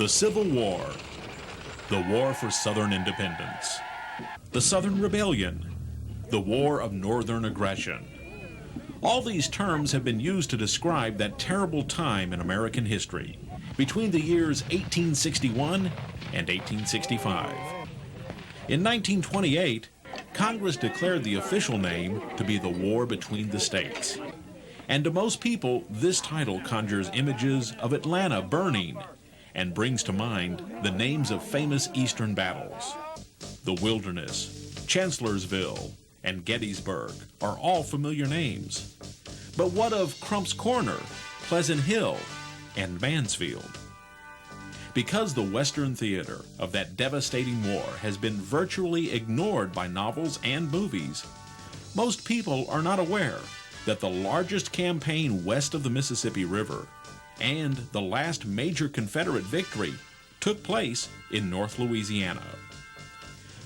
The Civil War, the War for Southern Independence, the Southern Rebellion, the War of Northern Aggression. All these terms have been used to describe that terrible time in American history between the years 1861 and 1865. In 1928, Congress declared the official name to be the War Between the States. And to most people, this title conjures images of Atlanta burning and brings to mind the names of famous Eastern battles. The Wilderness, Chancellorsville, and Gettysburg are all familiar names. But what of Crump's Corner, Pleasant Hill, and Mansfield? Because the Western theater of that devastating war has been virtually ignored by novels and movies, most people are not aware that the largest campaign west of the Mississippi River and the last major Confederate victory took place in North Louisiana.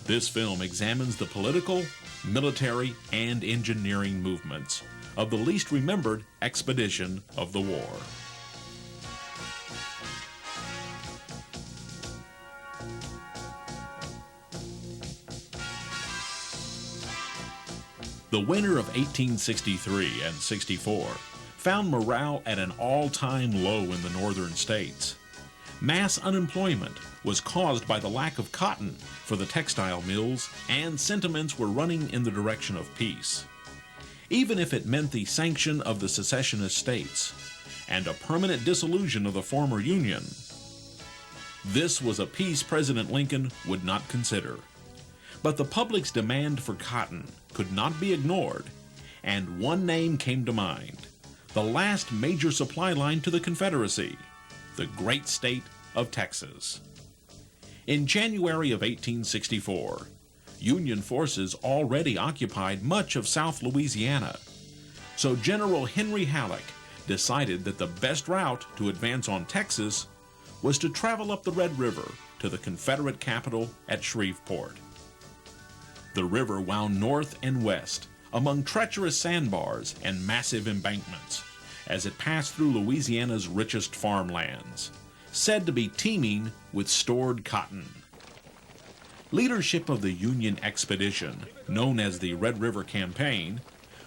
This film examines the political, military, and engineering movements of the least remembered expedition of the war. The winter of 1863 and 64 found morale at an all-time low in the northern states. Mass unemployment was caused by the lack of cotton for the textile mills, and sentiments were running in the direction of peace, even if it meant the sanction of the secessionist states and a permanent dissolution of the former Union. This was a peace President Lincoln would not consider. But the public's demand for cotton could not be ignored, and one name came to mind: the last major supply line to the Confederacy, the great state of Texas. In January of 1864, Union forces already occupied much of South Louisiana, so General Henry Halleck decided that the best route to advance on Texas was to travel up the Red River to the Confederate capital at Shreveport. The river wound north and west among treacherous sandbars and massive embankments as it passed through Louisiana's richest farmlands, said to be teeming with stored cotton. Leadership of the Union expedition, known as the Red River Campaign,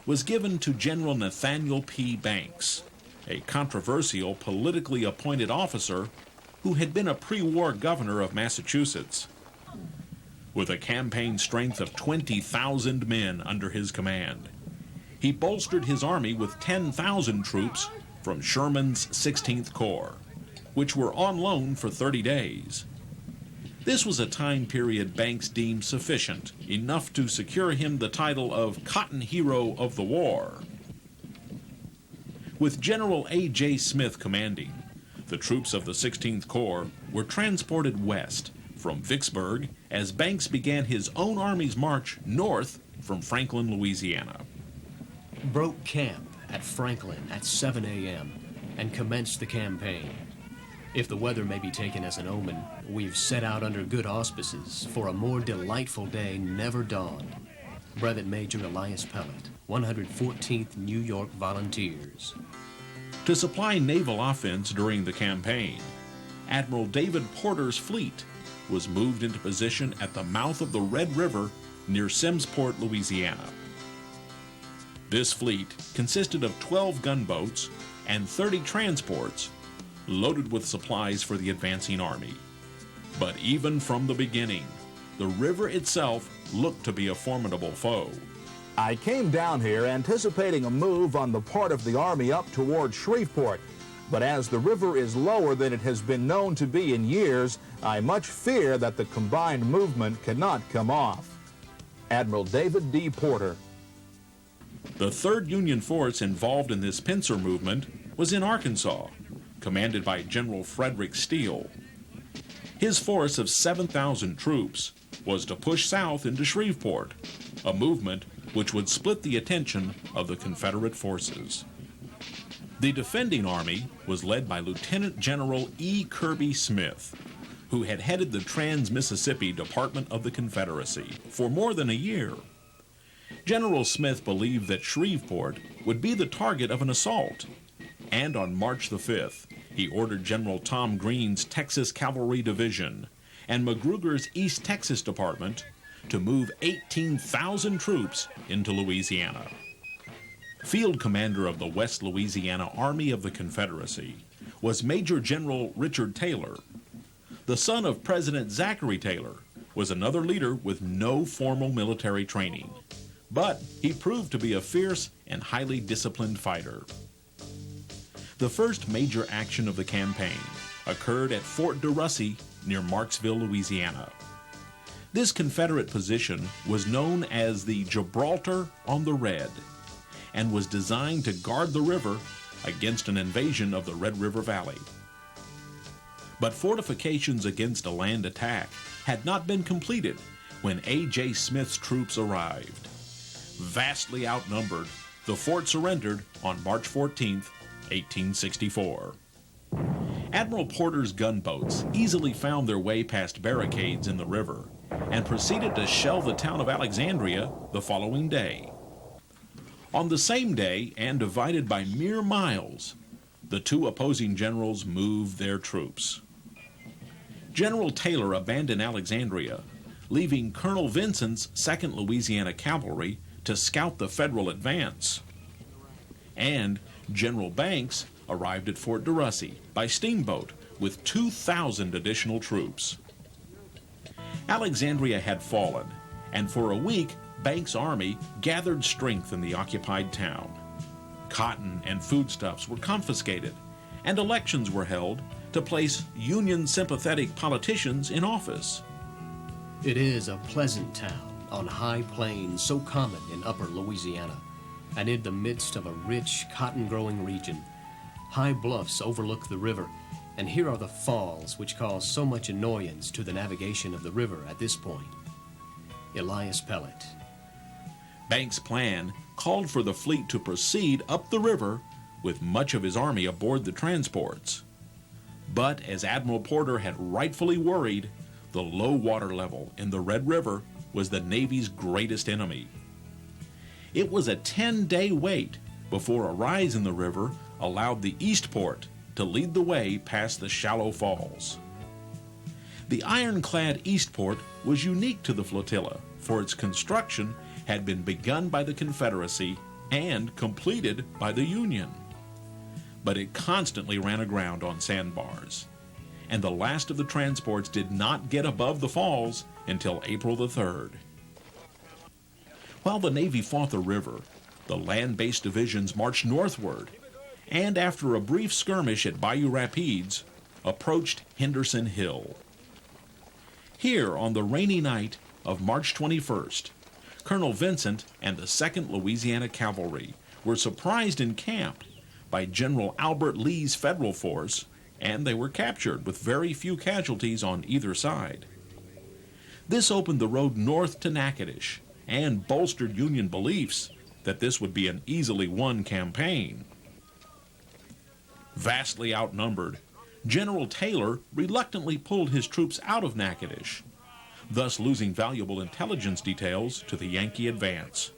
was given to General Nathaniel P. Banks, a controversial politically appointed officer who had been a pre-war governor of Massachusetts. With a campaign strength of 20,000 men under his command, he bolstered his army with 10,000 troops from Sherman's 16th Corps, which were on loan for 30 days. This was a time period Banks deemed sufficient, enough to secure him the title of Cotton Hero of the War. With General A.J. Smith commanding, the troops of the 16th Corps were transported west from Vicksburg as Banks began his own army's march north from Franklin, Louisiana. Broke camp at Franklin at 7 a.m. and commenced the campaign. If the weather may be taken as an omen, we've set out under good auspices, for a more delightful day never dawned. Brevet Major Elias Pellet, 114th New York Volunteers. To supply naval offense during the campaign, Admiral David Porter's fleet was moved into position at the mouth of the Red River near Simmsport, Louisiana. This fleet consisted of 12 gunboats and 30 transports loaded with supplies for the advancing army. But even from the beginning, the river itself looked to be a formidable foe. I came down here anticipating a move on the part of the Army up toward Shreveport, but as the river is lower than it has been known to be in years, I much fear that the combined movement cannot come off. Admiral David D. Porter. The 3rd Union force involved in this pincer movement was in Arkansas, commanded by General Frederick Steele. His force of 7,000 troops was to push south into Shreveport, a movement which would split the attention of the Confederate forces. The defending army was led by Lieutenant General E. Kirby Smith, who had headed the Trans-Mississippi Department of the Confederacy for more than a year. General Smith believed that Shreveport would be the target of an assault, and on March the 5th, he ordered General Tom Green's Texas Cavalry Division and Magruger's East Texas Department to move 18,000 troops into Louisiana. Field commander of the West Louisiana Army of the Confederacy was Major General Richard Taylor. The son of President Zachary Taylor was another leader with no formal military training, but he proved to be a fierce and highly disciplined fighter. The first major action of the campaign occurred at Fort de Russy near Marksville, Louisiana. This Confederate position was known as the Gibraltar on the Red and was designed to guard the river against an invasion of the Red River Valley. But fortifications against a land attack had not been completed when A.J. Smith's troops arrived. Vastly outnumbered, the fort surrendered on March 14, 1864. Admiral Porter's gunboats easily found their way past barricades in the river and proceeded to shell the town of Alexandria the following day. On the same day, and divided by mere miles, the two opposing generals moved their troops. General Taylor abandoned Alexandria, leaving Colonel Vincent's 2nd Louisiana Cavalry to scout the Federal advance. And General Banks arrived at Fort de Russy by steamboat with 2,000 additional troops. Alexandria had fallen, and for a week, Banks' army gathered strength in the occupied town. Cotton and foodstuffs were confiscated, and elections were held to place Union-sympathetic politicians in office. It is a pleasant town on high plains so common in upper Louisiana, and in the midst of a rich cotton-growing region. High bluffs overlook the river, and here are the falls which cause so much annoyance to the navigation of the river at this point. Elias Pellet. Banks' plan called for the fleet to proceed up the river with much of his army aboard the transports. But as Admiral Porter had rightfully worried, the low water level in the Red River was the Navy's greatest enemy. It was a 10-day wait before a rise in the river allowed the Eastport to lead the way past the shallow falls. The ironclad Eastport was unique to the flotilla, for its construction had been begun by the Confederacy and completed by the Union. But it constantly ran aground on sandbars, and the last of the transports did not get above the falls until April the 3rd. While the Navy fought the river, the land-based divisions marched northward, and after a brief skirmish at Bayou Rapides, approached Henderson Hill. Here, on the rainy night of March 21st, Colonel Vincent and the 2nd Louisiana Cavalry were surprised in camp by General Albert Lee's Federal force, and they were captured with very few casualties on either side. This opened the road north to Natchitoches and bolstered Union beliefs that this would be an easily won campaign. Vastly outnumbered, General Taylor reluctantly pulled his troops out of Natchitoches, thus losing valuable intelligence details to the Yankee advance.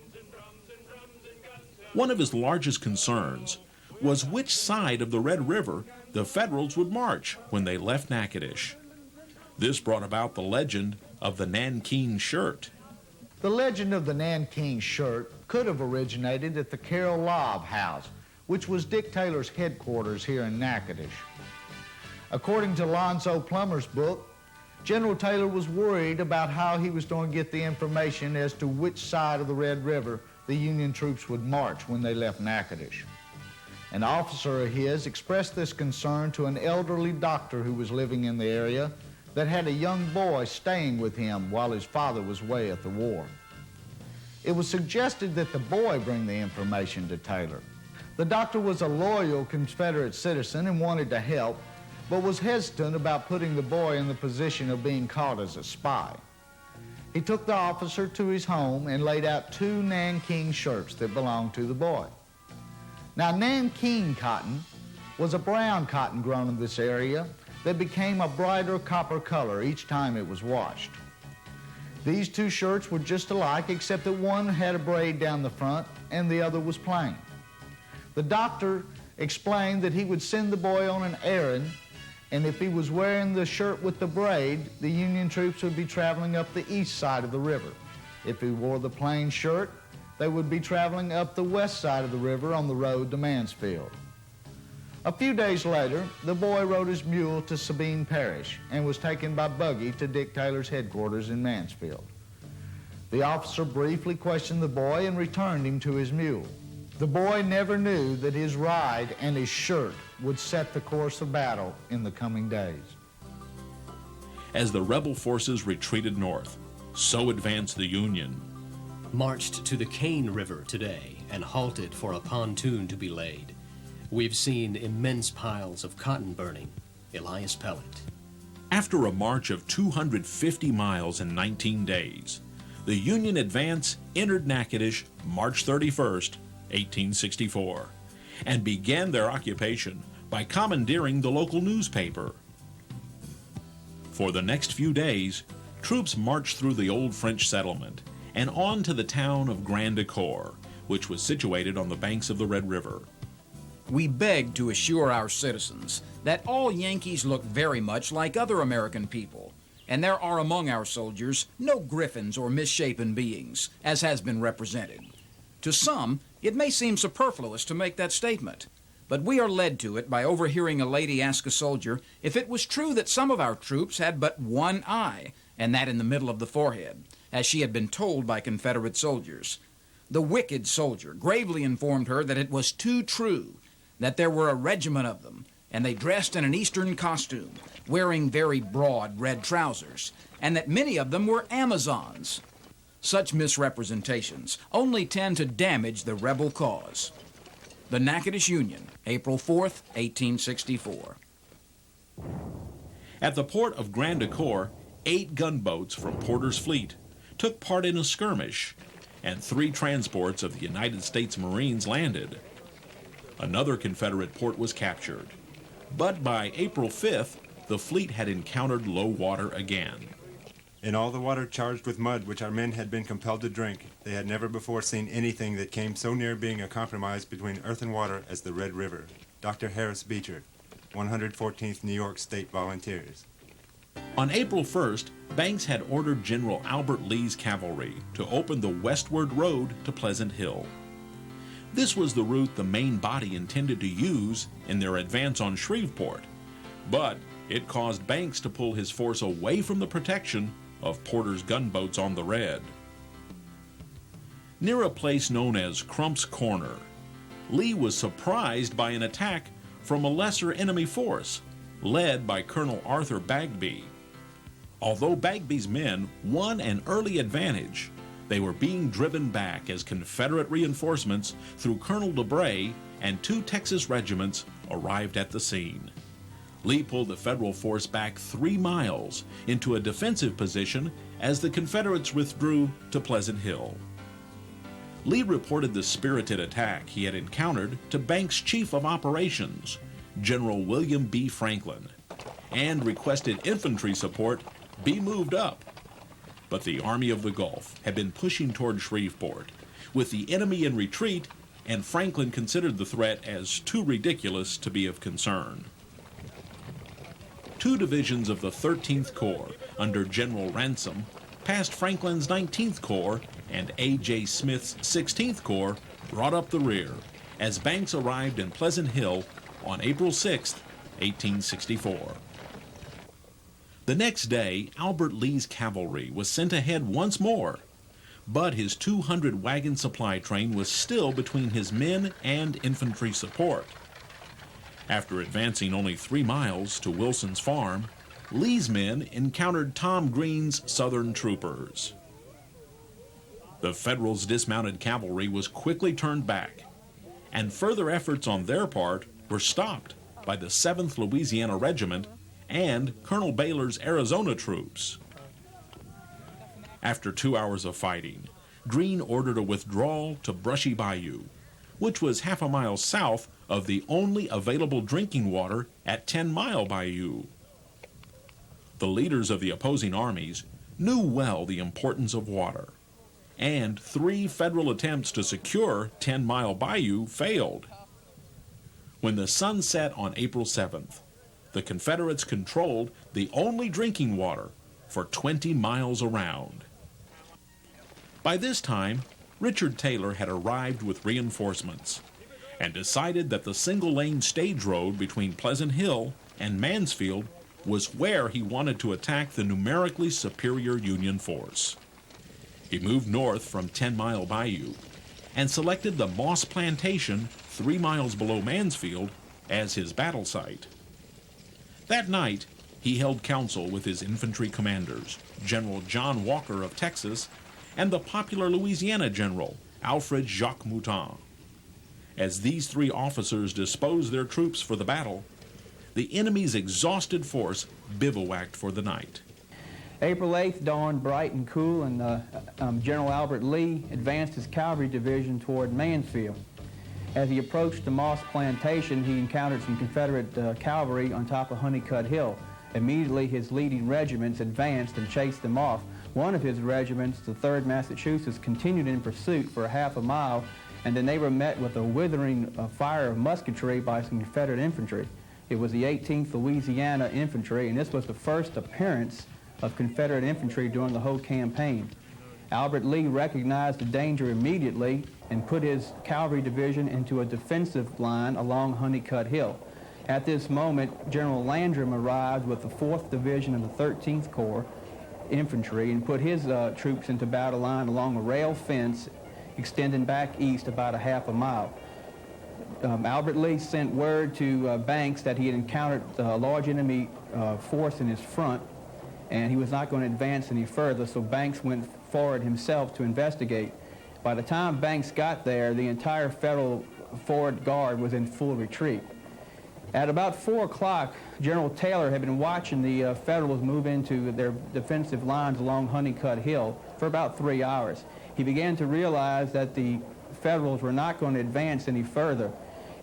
One of his largest concerns was which side of the Red River the Federals would march when they left Natchitoches. This brought about the legend of the Nankeen Shirt. The legend of the Nankeen Shirt could have originated at the Carroll Lobb House, which was Dick Taylor's headquarters here in Natchitoches. According to Lonzo Plummer's book, General Taylor was worried about how he was going to get the information as to which side of the Red River the Union troops would march when they left Natchitoches. An officer of his expressed this concern to an elderly doctor who was living in the area that had a young boy staying with him while his father was away at the war. It was suggested that the boy bring the information to Taylor. The doctor was a loyal Confederate citizen and wanted to help, but was hesitant about putting the boy in the position of being caught as a spy. He took the officer to his home and laid out 2 Nankeen shirts that belonged to the boy. Now, Nankeen cotton was a brown cotton grown in this area that became a brighter copper color each time it was washed. These 2 shirts were just alike, except that one had a braid down the front and the other was plain. The doctor explained that he would send the boy on an errand, and if he was wearing the shirt with the braid, the Union troops would be traveling up the east side of the river. If he wore the plain shirt, they would be traveling up the west side of the river on the road to Mansfield. A few days later, the boy rode his mule to Sabine Parish and was taken by buggy to Dick Taylor's headquarters in Mansfield. The officer briefly questioned the boy and returned him to his mule. The boy never knew that his ride and his shirt would set the course of battle in the coming days. As the rebel forces retreated north, so advanced the Union. Marched to the Cane River today and halted for a pontoon to be laid. We've seen immense piles of cotton burning. Elias Pellet. After a march of 250 miles in 19 days, the Union advance entered Natchitoches March 31st, 1864, and began their occupation by commandeering the local newspaper. For the next few days, troops marched through the old French settlement and on to the town of Grand Ecore, which was situated on the banks of the Red River. We beg to assure our citizens that all Yankees look very much like other American people, and there are among our soldiers no griffins or misshapen beings, as has been represented. To some, it may seem superfluous to make that statement, but we are led to it by overhearing a lady ask a soldier if it was true that some of our troops had but one eye, and that in the middle of the forehead, as she had been told by Confederate soldiers. The wicked soldier gravely informed her that it was too true, that there were a regiment of them, and they dressed in an Eastern costume, wearing very broad red trousers, and that many of them were Amazons. Such misrepresentations only tend to damage the rebel cause. The Natchitoches Union, April 4th, 1864. At the port of Grand Ecore, 8 gunboats from Porter's fleet took part in a skirmish, and 3 transports of the United States Marines landed. Another Confederate port was captured, but by April 5th, the fleet had encountered low water again. In all the water charged with mud which our men had been compelled to drink, they had never before seen anything that came so near being a compromise between earth and water as the Red River. Dr. Harris Beecher, 114th New York State Volunteers. On April 1st, Banks had ordered General Albert Lee's cavalry to open the westward road to Pleasant Hill. This was the route the main body intended to use in their advance on Shreveport, but it caused Banks to pull his force away from the protection of Porter's gunboats on the Red. Near a place known as Crump's Corner, Lee was surprised by an attack from a lesser enemy force, led by Colonel Arthur Bagby. Although Bagby's men won an early advantage, they were being driven back as Confederate reinforcements through Colonel DeBray and 2 Texas regiments arrived at the scene. Lee pulled the Federal force back 3 miles into a defensive position as the Confederates withdrew to Pleasant Hill. Lee reported the spirited attack he had encountered to Banks' Chief of Operations, General William B. Franklin, and requested infantry support be moved up. But the Army of the Gulf had been pushing toward Shreveport, with the enemy in retreat, and Franklin considered the threat as too ridiculous to be of concern. 2 divisions of the 13th Corps under General Ransom passed Franklin's 19th Corps, and A.J. Smith's 16th Corps brought up the rear as Banks arrived in Pleasant Hill on April 6, 1864. The next day, Albert Lee's cavalry was sent ahead once more, but his 200-wagon supply train was still between his men and infantry support. After advancing only 3 miles to Wilson's Farm, Lee's men encountered Tom Green's Southern troopers. The Federals' dismounted cavalry was quickly turned back, and further efforts on their part were stopped by the 7th Louisiana Regiment and Colonel Baylor's Arizona troops. After 2 hours of fighting, Green ordered a withdrawal to Brushy Bayou, which was half a mile south of the only available drinking water at 10 Mile Bayou. The leaders of the opposing armies knew well the importance of water, and 3 Federal attempts to secure 10 Mile Bayou failed. When the sun set on April 7th, the Confederates controlled the only drinking water for 20 miles around. By this time, Richard Taylor had arrived with reinforcements and decided that the single-lane stage road between Pleasant Hill and Mansfield was where he wanted to attack the numerically superior Union force. He moved north from 10 Mile Bayou and selected the Moss Plantation 3 miles below Mansfield as his battle site. That night, he held council with his infantry commanders, General John Walker of Texas and the popular Louisiana general, Alfred Jacques Mouton. As these three officers disposed their troops for the battle, the enemy's exhausted force bivouacked for the night. April 8th dawned bright and cool, and General Albert Lee advanced his cavalry division toward Mansfield. As he approached the Moss Plantation, he encountered some Confederate cavalry on top of Honeycutt Hill. Immediately, his leading regiments advanced and chased them off. One of his regiments, the 3rd Massachusetts, continued in pursuit for half a mile, and then they were met with a withering fire of musketry by some Confederate infantry. It was the 18th Louisiana Infantry, and this was the first appearance of Confederate infantry during the whole campaign. Albert Lee recognized the danger immediately and put his cavalry division into a defensive line along Honeycutt Hill. At this moment, General Landrum arrived with the 4th Division of the 13th Corps Infantry and put his troops into battle line along a rail fence extending back east about a half a mile. Albert Lee sent word to Banks that he had encountered a large enemy force in his front, and he was not going to advance any further, so Banks went forward himself to investigate. By the time Banks got there, the entire Federal forward guard was in full retreat. At about 4 o'clock, General Taylor had been watching the Federals move into their defensive lines along Honeycutt Hill for about 3 hours. He began to realize that the Federals were not going to advance any further,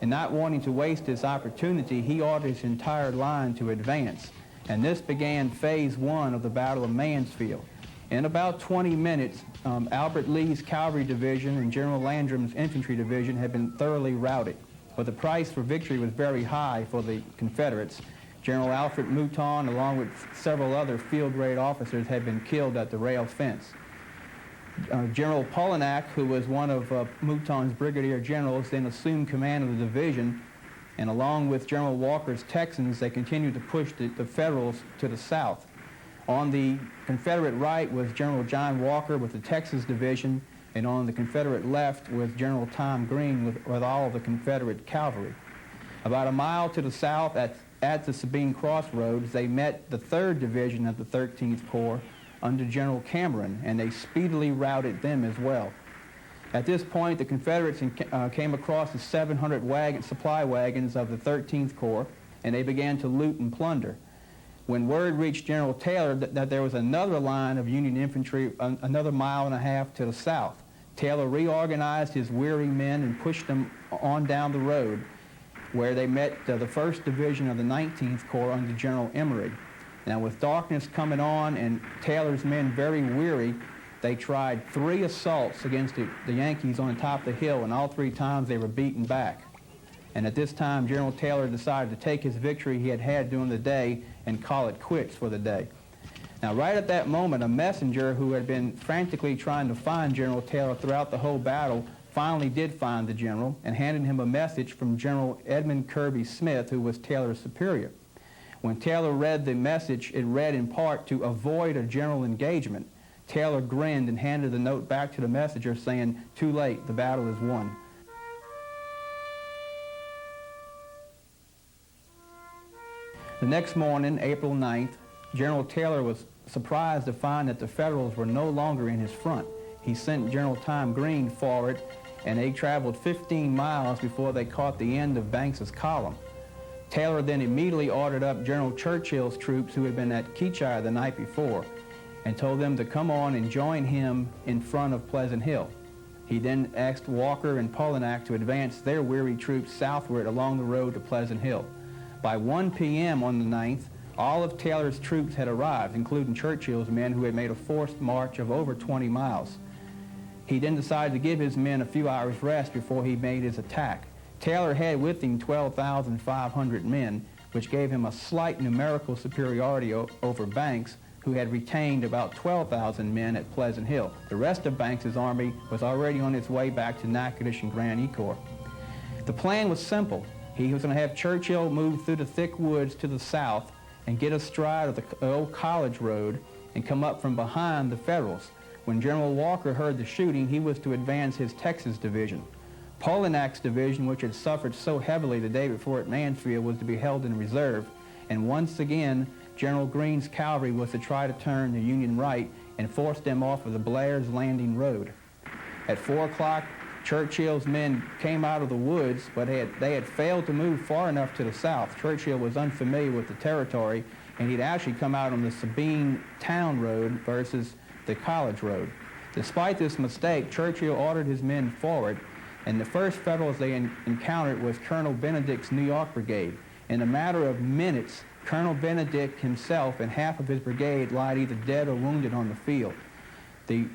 and not wanting to waste this opportunity, he ordered his entire line to advance. And this began phase 1 of the Battle of Mansfield. In about 20 minutes, Albert Lee's cavalry division and General Landrum's infantry division had been thoroughly routed. But the price for victory was very high for the Confederates. General Alfred Mouton, along with several other field-grade officers, had been killed at the rail fence. General Polignac, who was one of Mouton's brigadier generals, then assumed command of the division, and along with General Walker's Texans, they continued to push the Federals to the south. On the Confederate right was General John Walker with the Texas Division, and on the Confederate left was General Tom Green with all of the Confederate cavalry. About a mile to the south at the Sabine Crossroads, they met the 3rd Division of the 13th Corps under General Cameron, and they speedily routed them as well. At this point, the Confederates came across the 700 supply wagons of the 13th Corps, and they began to loot and plunder. When word reached General Taylor that there was another line of Union infantry another mile and a half to the south, Taylor reorganized his weary men and pushed them on down the road, where they met the 1st Division of the 19th Corps under General Emory. Now, with darkness coming on and Taylor's men very weary, they tried 3 assaults against the Yankees on top of the hill, and all 3 times they were beaten back. And at this time, General Taylor decided to take his victory he had had during the day and call it quits for the day. Now, right at that moment, a messenger who had been frantically trying to find General Taylor throughout the whole battle finally did find the general and handed him a message from General Edmund Kirby Smith, who was Taylor's superior. When Taylor read the message, it read in part to avoid a general engagement. Taylor grinned and handed the note back to the messenger saying, "Too late, the battle is won." The next morning, April 9th, General Taylor was surprised to find that the Federals were no longer in his front. He sent General Tom Green forward, and they traveled 15 miles before they caught the end of Banks's column. Taylor then immediately ordered up General Churchill's troops, who had been at Keachire the night before, and told them to come on and join him in front of Pleasant Hill. He then asked Walker and Polignac to advance their weary troops southward along the road to Pleasant Hill. By 1 p.m. on the 9th, all of Taylor's troops had arrived, including Churchill's men, who had made a forced march of over 20 miles. He then decided to give his men a few hours' rest before he made his attack. Taylor had with him 12,500 men, which gave him a slight numerical superiority over Banks, who had retained about 12,000 men at Pleasant Hill. The rest of Banks's army was already on its way back to Natchitoches and Grand Ecore. The plan was simple. He was going to have Churchill move through the thick woods to the south and get astride of the old College Road and come up from behind the Federals. When General Walker heard the shooting, he was to advance his Texas division. Polignac division, which had suffered so heavily the day before at Mansfield, was to be held in reserve. And once again, General Greene's cavalry was to try to turn the Union right and force them off of the Blair's Landing Road. At 4 o'clock, Churchill's men came out of the woods, but they had failed to move far enough to the south. Churchill was unfamiliar with the territory, and he'd actually come out on the Sabine Town Road versus the College Road. Despite this mistake, Churchill ordered his men forward, and the first Federals they encountered was Colonel Benedict's New York Brigade. In a matter of minutes, Colonel Benedict himself and half of his brigade lied either dead or wounded on the field.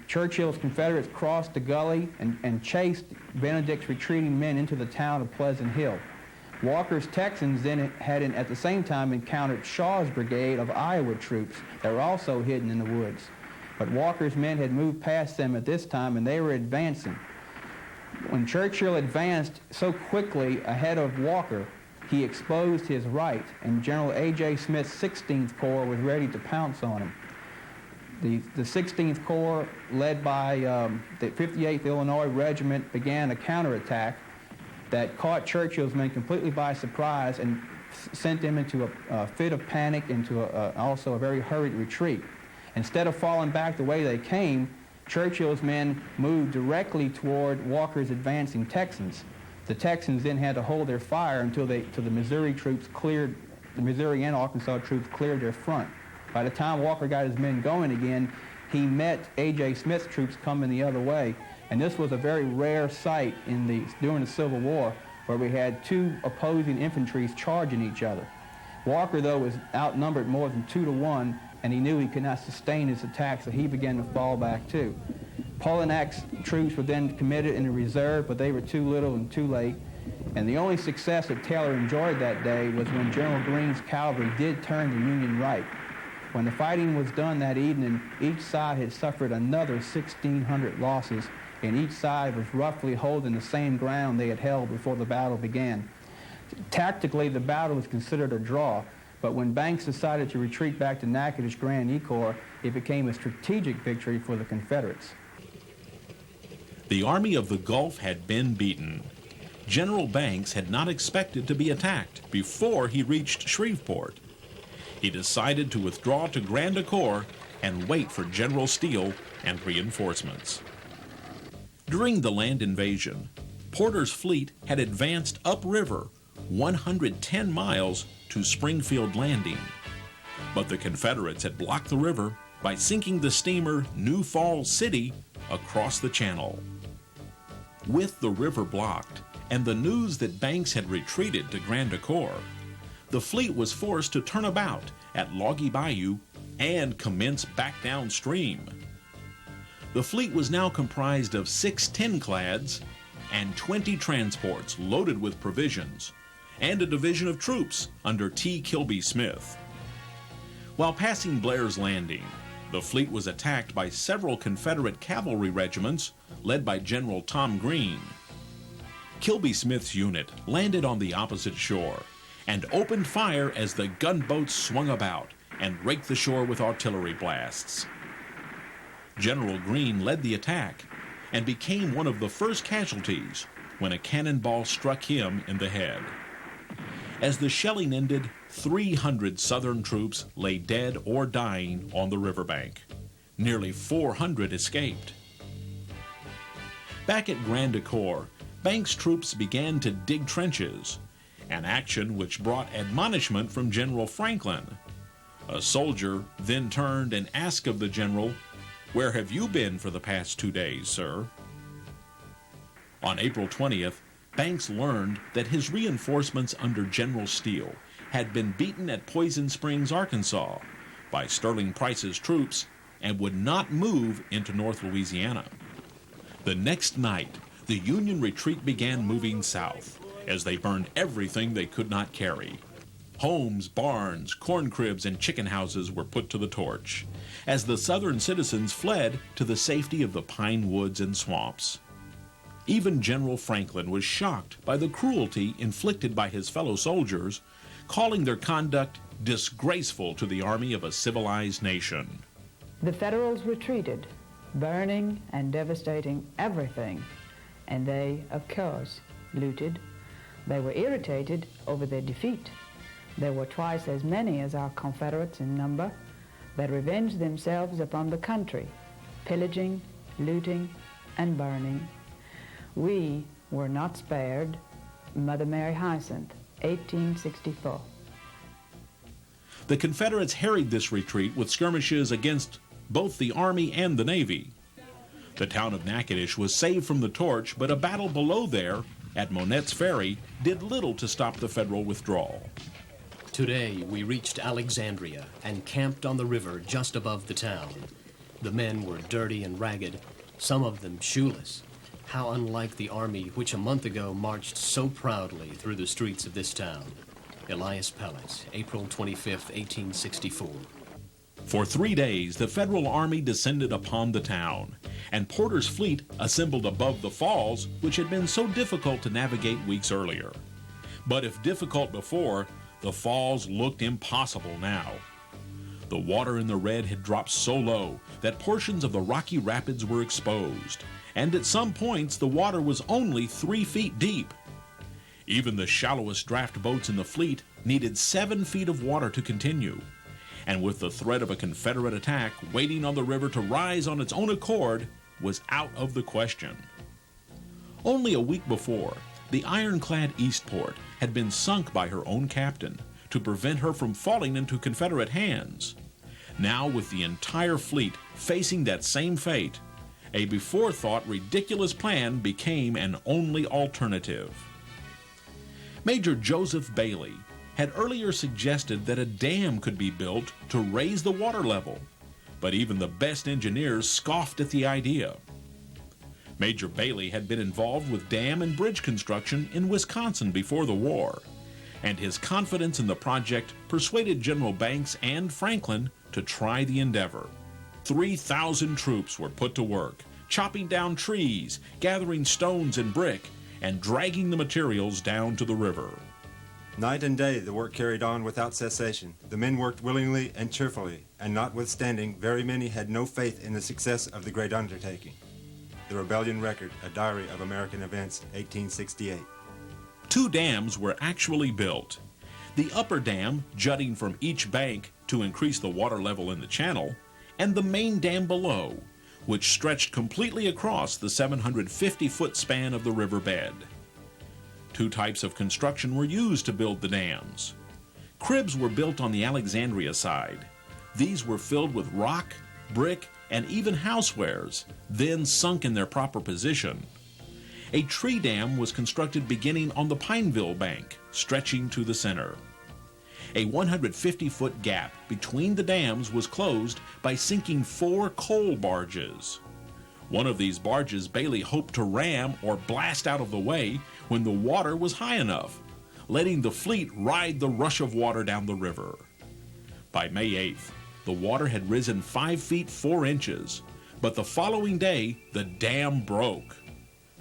Churchill's Confederates crossed the gully and chased Benedict's retreating men into the town of Pleasant Hill. Walker's Texans then had at the same time encountered Shaw's brigade of Iowa troops that were also hidden in the woods. But Walker's men had moved past them at this time, and they were advancing. When Churchill advanced so quickly ahead of Walker, he exposed his right, and General A.J. Smith's 16th Corps was ready to pounce on him. The 16th Corps, led by the 58th Illinois Regiment, began a counterattack that caught Churchill's men completely by surprise and sent them into a fit of panic, into also a very hurried retreat. Instead of falling back the way they came, Churchill's men moved directly toward Walker's advancing Texans. The Texans then had to hold their fire until the Missouri troops cleared, the Missouri and Arkansas troops cleared their front. By the time Walker got his men going again, he met A.J. Smith's troops coming the other way, and this was a very rare sight during the Civil War, where we had two opposing infantries charging each other. Walker, though, was outnumbered more than 2 to 1, and he knew he could not sustain his attack, so he began to fall back too. Polignac's troops were then committed in the reserve, but they were too little and too late. And the only success that Taylor enjoyed that day was when General Greene's cavalry did turn the Union right. When the fighting was done that evening, each side had suffered another 1,600 losses, and each side was roughly holding the same ground they had held before the battle began. Tactically, the battle was considered a draw, but when Banks decided to retreat back to Natchitoches Grand Ecore, it became a strategic victory for the Confederates. The Army of the Gulf had been beaten. General Banks had not expected to be attacked before he reached Shreveport. He decided to withdraw to Grand Ecore and wait for General Steele and reinforcements. During the land invasion, Porter's fleet had advanced upriver 110 miles to Springfield Landing, but the Confederates had blocked the river by sinking the steamer New Falls City across the channel. With the river blocked and the news that Banks had retreated to Grand Ecore, the fleet was forced to turn about at Loggy Bayou and commence back downstream. The fleet was now comprised of 6 tin-clads and 20 transports loaded with provisions, and a division of troops under T. Kilby Smith. While passing Blair's Landing, the fleet was attacked by several Confederate cavalry regiments led by General Tom Green. Kilby Smith's unit landed on the opposite shore and opened fire as the gunboats swung about and raked the shore with artillery blasts. General Green led the attack and became one of the first casualties when a cannonball struck him in the head. As the shelling ended, 300 Southern troops lay dead or dying on the riverbank. Nearly 400 escaped. Back at Grand Ecore, Banks' troops began to dig trenches, an action which brought admonishment from General Franklin. A soldier then turned and asked of the general, "Where have you been for the past 2 days, sir?" On April 20th, Banks learned that his reinforcements under General Steele had been beaten at Poison Springs, Arkansas, by Sterling Price's troops and would not move into North Louisiana. The next night, the Union retreat began moving south, as they burned everything they could not carry. Homes, barns, corn cribs, and chicken houses were put to the torch, as the Southern citizens fled to the safety of the pine woods and swamps. Even General Franklin was shocked by the cruelty inflicted by his fellow soldiers, calling their conduct disgraceful to the army of a civilized nation. The Federals retreated, burning and devastating everything, and they, of course, looted. They were irritated over their defeat. There were twice as many as our Confederates in number that revenged themselves upon the country, pillaging, looting, and burning. We were not spared. Mother Mary Hyacinth, 1864. The Confederates harried this retreat with skirmishes against both the Army and the Navy. The town of Natchitoches was saved from the torch, but a battle below there, at Monette's Ferry, did little to stop the Federal withdrawal. Today, we reached Alexandria and camped on the river just above the town. The men were dirty and ragged, some of them shoeless. How unlike the army which a month ago marched so proudly through the streets of this town. Elias Pellet, April 25, 1864. For 3 days, the Federal Army descended upon the town, and Porter's fleet assembled above the falls, which had been so difficult to navigate weeks earlier. But if difficult before, the falls looked impossible now. The water in the Red had dropped so low that portions of the rocky rapids were exposed, and at some points the water was only 3 feet deep. Even the shallowest draft boats in the fleet needed 7 feet of water to continue, and with the threat of a Confederate attack waiting on the river to rise on its own accord was out of the question. Only a week before, the ironclad Eastport had been sunk by her own captain to prevent her from falling into Confederate hands. Now, with the entire fleet facing that same fate, a before-thought ridiculous plan became an only alternative. Major Joseph Bailey had earlier suggested that a dam could be built to raise the water level, but even the best engineers scoffed at the idea. Major Bailey had been involved with dam and bridge construction in Wisconsin before the war, and his confidence in the project persuaded General Banks and Franklin to try the endeavor. 3,000 troops were put to work, chopping down trees, gathering stones and brick, and dragging the materials down to the river. Night and day the work carried on without cessation. The men worked willingly and cheerfully, and notwithstanding, very many had no faith in the success of the great undertaking. The Rebellion Record, a diary of American events, 1868. 2 dams were actually built. The upper dam, jutting from each bank to increase the water level in the channel, and the main dam below, which stretched completely across the 750-foot span of the riverbed. 2 types of construction were used to build the dams. Cribs were built on the Alexandria side. These were filled with rock, brick, and even housewares, then sunk in their proper position. A tree dam was constructed beginning on the Pineville bank, stretching to the center. A 150-foot gap between the dams was closed by sinking 4 coal barges. One of these barges Bailey hoped to ram or blast out of the way when the water was high enough, letting the fleet ride the rush of water down the river. By May 8th, the water had risen 5 feet 4 inches, but the following day, the dam broke.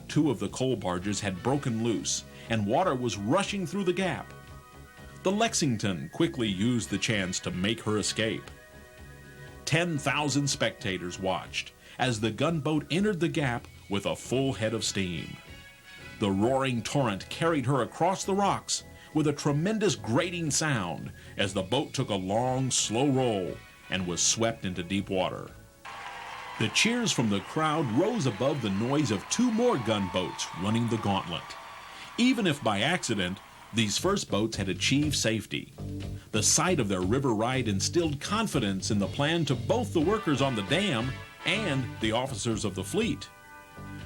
2 of the coal barges had broken loose, and water was rushing through the gap. The Lexington quickly used the chance to make her escape. 10,000 spectators watched as the gunboat entered the gap with a full head of steam. The roaring torrent carried her across the rocks with a tremendous grating sound as the boat took a long, slow roll and was swept into deep water. The cheers from the crowd rose above the noise of 2 more gunboats running the gauntlet. Even if by accident, these first boats had achieved safety. The sight of their river ride instilled confidence in the plan to both the workers on the dam and the officers of the fleet.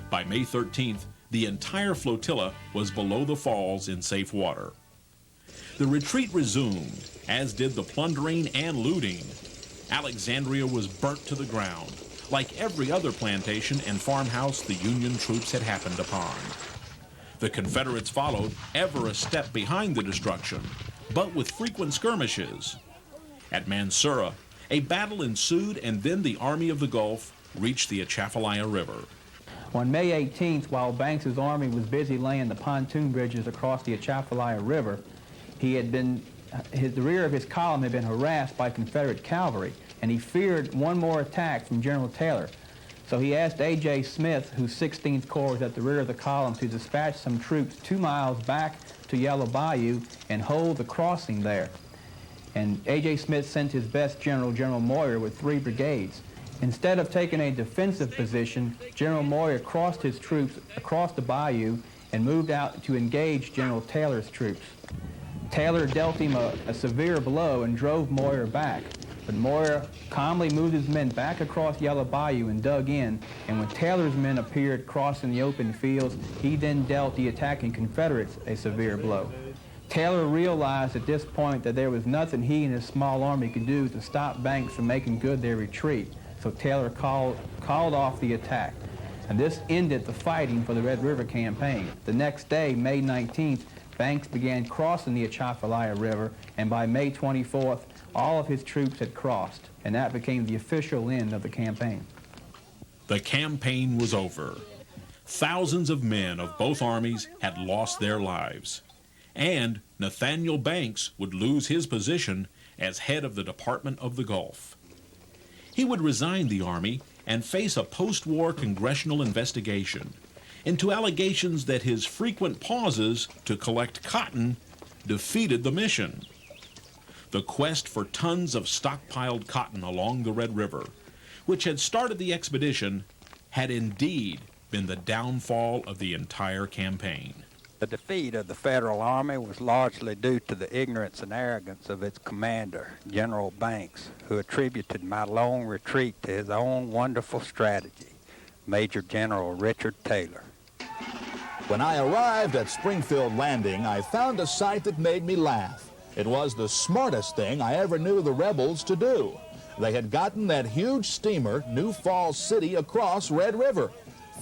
By May 13th, the entire flotilla was below the falls in safe water. The retreat resumed, as did the plundering and looting. Alexandria was burnt to the ground, like every other plantation and farmhouse the Union troops had happened upon. The Confederates followed, ever a step behind the destruction, but with frequent skirmishes. At Mansura, a battle ensued, and then the Army of the Gulf reached the Atchafalaya River. On May 18th, while Banks's army was busy laying the pontoon bridges across the Atchafalaya River, the rear of his column had been harassed by Confederate cavalry, and he feared one more attack from General Taylor. So he asked A.J. Smith, whose 16th Corps was at the rear of the column, to dispatch some troops 2 miles back to Yellow Bayou and hold the crossing there. And A.J. Smith sent his best general, General Moyer, with 3 brigades. Instead of taking a defensive position, General Moyer crossed his troops across the bayou and moved out to engage General Taylor's troops. Taylor dealt him a severe blow and drove Moyer back, but Moyer calmly moved his men back across Yellow Bayou and dug in, and when Taylor's men appeared crossing the open fields, he then dealt the attacking Confederates a severe blow. Taylor realized at this point that there was nothing he and his small army could do to stop Banks from making good their retreat. So Taylor called off the attack, and this ended the fighting for the Red River Campaign. The next day, May 19th, Banks began crossing the Atchafalaya River, and by May 24th, all of his troops had crossed, and that became the official end of the campaign. The campaign was over. Thousands of men of both armies had lost their lives, and Nathaniel Banks would lose his position as head of the Department of the Gulf. He would resign the Army and face a post-war congressional investigation into allegations that his frequent pauses to collect cotton defeated the mission. The quest for tons of stockpiled cotton along the Red River, which had started the expedition, had indeed been the downfall of the entire campaign. The defeat of the Federal Army was largely due to the ignorance and arrogance of its commander, General Banks, who attributed my long retreat to his own wonderful strategy, Major General Richard Taylor. When I arrived at Springfield Landing, I found a sight that made me laugh. It was the smartest thing I ever knew the rebels to do. They had gotten that huge steamer, New Falls City, across Red River.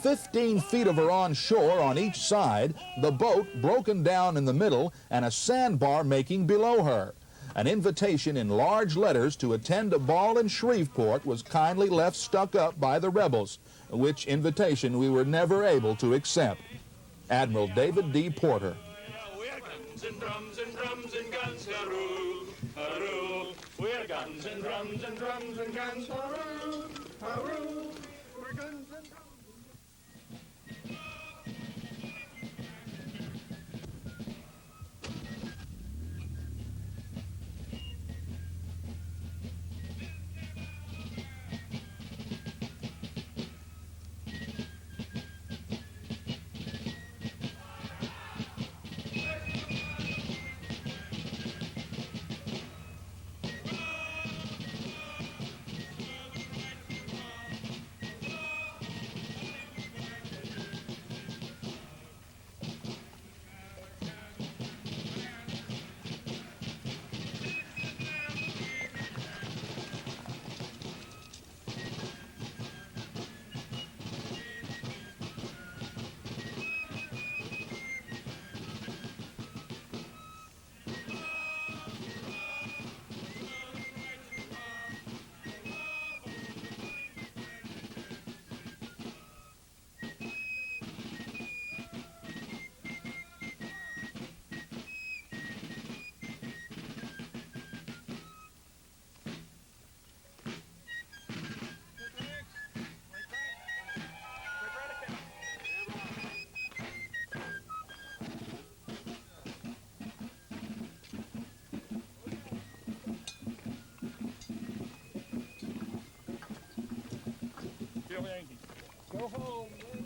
15 feet of her on shore on each side, the boat broken down in the middle, and a sandbar making below her. An invitation in large letters to attend a ball in Shreveport was kindly left stuck up by the rebels, which invitation we were never able to accept. Admiral David D. Porter. We're guns and drums and drums and guns, hurroo, hurroo. We're guns and drums and drums and guns, hurroo, hurroo. We're guns and drums. Go home.